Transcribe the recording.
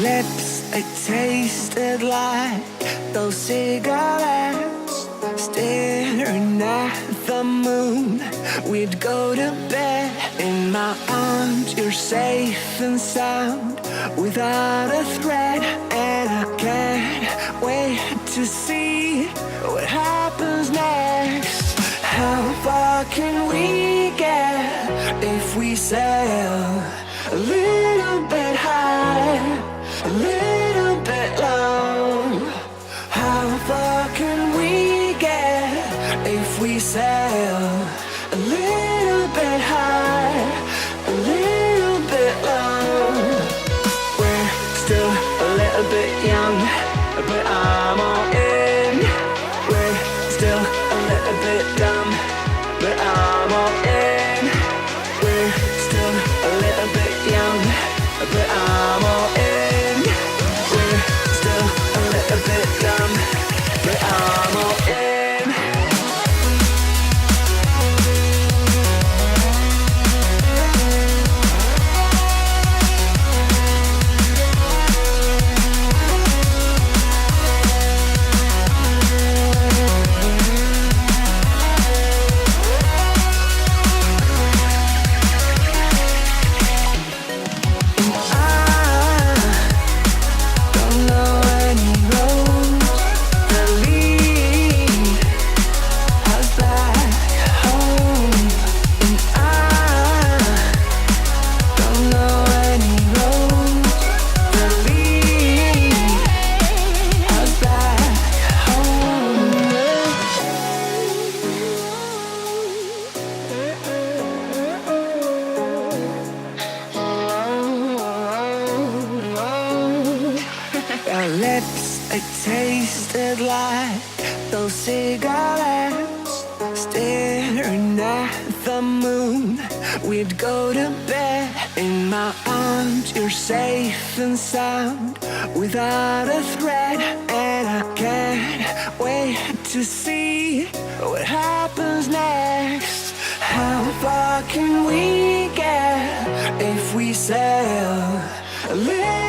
lips, they tasted like those cigarettes. Staring at the moon, we'd go to bed. In my arms, you're safe and sound, without a threat. And I can't wait to see what happens next. How far can we get if we sail a little bit high, a little bit low? How far can we get if we sail a little bit high, a little bit low? We're still a little bit young, but I'm all in. We're still a little bit dumb, but I'm all in. We're still a little bit young, but I'm all in. We're still a little bit dumb, but I'm all in. Our lips, they tasted like those cigarettes. Staring at the moon, we'd go to bed. In my arms, you're safe and sound, without a threat. And I can't wait to see what happens next. How far can we get if we sail a little